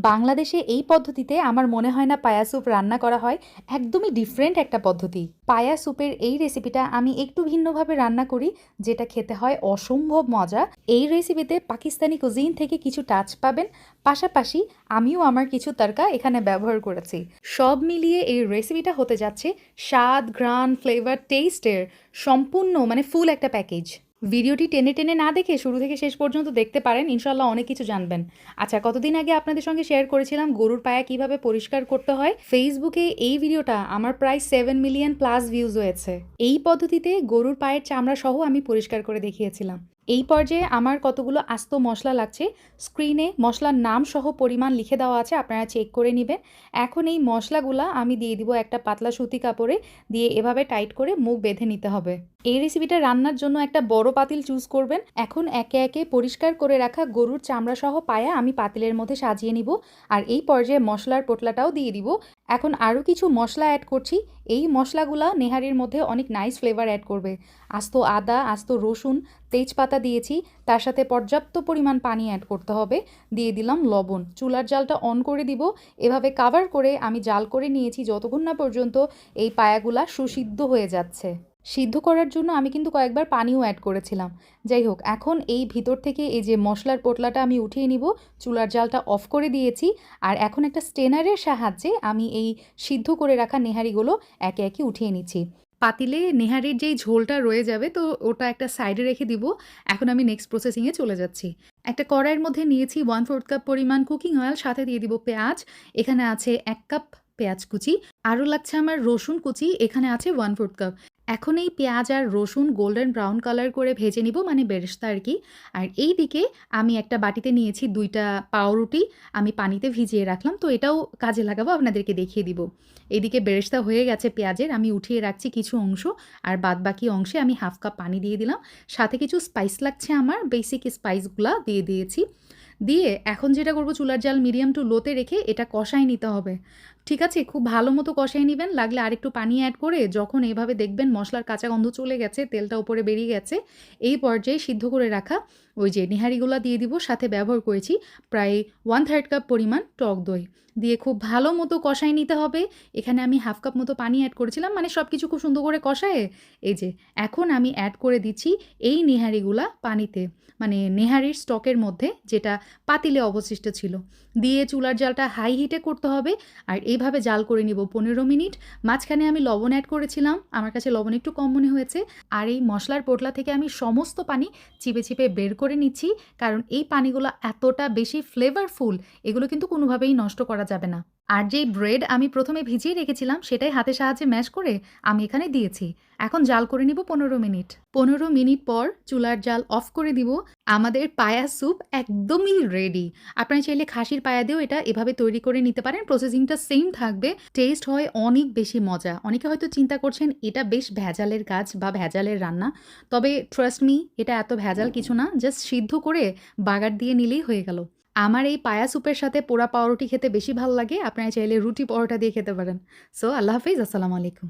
বাংলাদেশে এই পদ্ধতিতে আমার মনে হয় না পায়া স্যুপ রান্না করা হয়। একদমই ডিফারেন্ট একটা পদ্ধতি। পায়া স্যুপের এই রেসিপিটা আমি একটু ভিন্নভাবে রান্না করি, যেটা খেতে হয় অসম্ভব মজা। এই রেসিপিতে পাকিস্তানি কুজিন থেকে কিছু টাচ পাবেন, পাশাপাশি আমিও আমার কিছু তড়কা এখানে ব্যবহার করেছি। সব মিলিয়ে এই রেসিপিটা হতে যাচ্ছে স্বাদ, ঘ্রাণ, ফ্লেভার, টেস্টের সম্পূর্ণ ফুল একটা প্যাকেজ। ভিডিওটি টেনে টেনে না দেখে শুরু থেকে শেষ পর্যন্ত দেখতে পারেন, ইনশাল্লাহ অনেক কিছু জানবেন। আচ্ছা, কতদিন আগে আপনাদের সঙ্গে শেয়ার করেছিলাম গরুর পায়া কিভাবে পরিষ্কার করতে হয়। ফেসবুকে এই ভিডিওটা আমার প্রায় 7 মিলিয়ন প্লাস ভিউজ হয়েছে। এই পদ্ধতিতে গরুর পায়ের চামড়া সহ আমি পরিষ্কার করে দেখিয়েছিলাম। এই পর্যায়ে আমার কতগুলো আস্ত মশলা লাগছে, স্ক্রিনে মশলার নাম সহ পরিমাণ লিখে দেওয়া আছে, আপনারা চেক করে নেবেন। এখন এই মশলাগুলা আমি দিয়ে দিব একটা পাতলা সুতি কাপড়ে, দিয়ে এভাবে টাইট করে মুখ বেঁধে নিতে হবে। এই রেসিপিটা রান্নার জন্য একটা বড় পাতিল চুজ করবেন। এখন একে একে পরিষ্কার করে রাখা গরুর চামড়া সহ পায়া আমি পাতিলের মধ্যে সাজিয়ে নিব, আর এই পর্যায়ে মশলার পোটলাটাও দিয়ে দিব। এখন আরও কিছু মশলা অ্যাড করছি। এই মশলাগুলা নেহারির মধ্যে অনেক নাইস ফ্লেভার অ্যাড করবে। আস্ত আদা, আস্ত রসুন, তেজপাতা দিয়েছি, তার সাথে পর্যাপ্ত পরিমাণ পানি অ্যাড করতে হবে। দিয়ে দিলাম লবণ। চুলার জালটা অন করে দিব। এভাবে কাভার করে আমি জাল করে নিয়েছি যতক্ষণ না পর্যন্ত এই পায়াগুলা সুসিদ্ধ হয়ে যাচ্ছে। সিদ্ধ করার জন্য আমি কিন্তু কয়েকবার পানিও অ্যাড করেছিলাম। যাই হোক, এখন এই ভিতর থেকে এই যে মশলার পোটলাটা আমি উঠিয়ে নিব। চুলার জালটা অফ করে দিয়েছি, আর এখন একটা স্টেনারের সাহায্যে আমি এই সিদ্ধ করে রাখা নেহারিগুলো একে একে উঠিয়ে নিচ্ছি। পাতিলে নেহারির যেই ঝোলটা রয়ে যাবে, তো ওটা একটা সাইডে রেখে দিব। এখন আমি নেক্সট প্রসেসিংয়ে চলে যাচ্ছি। একটা কড়াইয়ের মধ্যে নিয়েছি 1/4 কাপ পরিমাণ কুকিং অয়েল, সাথে দিয়ে দিব পেঁয়াজ। এখানে আছে 1 কাপ পেঁয়াজ কুচি। আরও লাগছে আমার রসুন কুচি, এখানে আছে 1/4 কাপ। এখন এই পেঁয়াজ আর রসুন গোল্ডেন ব্রাউন কালার করে ভেজে নিব, বেরেস্তা আর কি। আর এই দিকে আমি একটা বাটিতে নিয়েছি 2টা পাউরুটি, আমি পানিতে ভিজিয়ে রাখলাম, তো এটাও কাজে লাগাবো, আপনাদেরকে দেখিয়ে দিব। এইদিকে বেরেস্তা হয়ে গেছে পেঁয়াজের, আমি উঠিয়ে রাখছি কিছু অংশ, আর বাদ বাকি অংশে আমি 1/2 কাপ পানি দিয়ে দিলাম। সাথে কিছু স্পাইস লাগছে, আমার বেসিক স্পাইসগুলা দিয়ে দিয়েছি। দিয়ে এখন যেটা করব, চুলার জাল মিডিয়াম টু লোতে রেখে এটা কষাই নিতে হবে। ঠিক আছে, খুব ভালো মতো কষাই নেবেন। লাগলে আরেকটু পানি অ্যাড করে যখন এভাবে দেখবেন মশলার কাঁচা গন্ধ চলে গেছে, তেলটা উপরে বেরিয়ে গেছে, এই পর্যায়ে সিদ্ধ করে রাখা ওই যে নেহারিগুলা দিয়ে দিব। সাথে ব্যবহার করেছি প্রায় 1/3 কাপ পরিমাণ টক দই, দিয়ে খুব ভালো মতো কষাই নিতে হবে। এখানে আমি 1/2 কাপ মতো পানি অ্যাড করেছিলাম, সব কিছু খুব সুন্দর করে কষায়ে এই যে এখন আমি অ্যাড করে দিচ্ছি এই নেহারিগুলা পানিতে, নেহারির স্টকের মধ্যে, যেটা পাতিলে অবশিষ্ট ছিল। দিয়ে চুলার জালটা হাই হিটে করতে হবে, আর এইভাবে জাল করে নিব 15 মিনিট। মাঝখানে আমি লবণ অ্যাড করেছিলাম, আমার কাছে লবণ একটু কম মনে হয়েছে। আর এই মশলার পোটলা থেকে আমি সমস্ত পানি চিপে চিপে বের করে নিচ্ছি, কারণ এই পানিগুলো এতটা বেশি ফ্লেভারফুল, এগুলো কিন্তু কোনোভাবেই নষ্ট করা যাবে না। আর যেই ব্রেড আমি প্রথমে ভিজিয়ে রেখেছিলাম, সেটাই হাতের সাহায্যে ম্যাশ করে আমি এখানে দিয়েছি। এখন জাল করে নিব 15 মিনিট। 15 মিনিট পর চুলার জাল অফ করে দিব। আমাদের পায়া স্যুপ একদমই রেডি। আপনারা চাইলে খাসির পায়া দিয়েও এটা এভাবে তৈরি করে নিতে পারেন, প্রসেসিংটা সেম থাকবে, টেস্ট হয় অনেক বেশি মজা। অনেকে হয়তো চিন্তা করছেন এটা বেশ ভেজালের কাজ বা ভেজালের রান্না, তবে ট্রাস্ট মি, এটা এত ভেজাল কিছু না। জাস্ট সিদ্ধ করে বাগার দিয়ে নিলেই হয়ে গেল। আমার এই পায়া স্যুপের সাথে পোড়া পাউরুটি খেতে বেশি ভালো লাগে। আপনারা চাইলে রুটি পরোটা দিয়ে খেতে পারেন। সো আল্লাহ হাফিজ, আসসালামু আলাইকুম।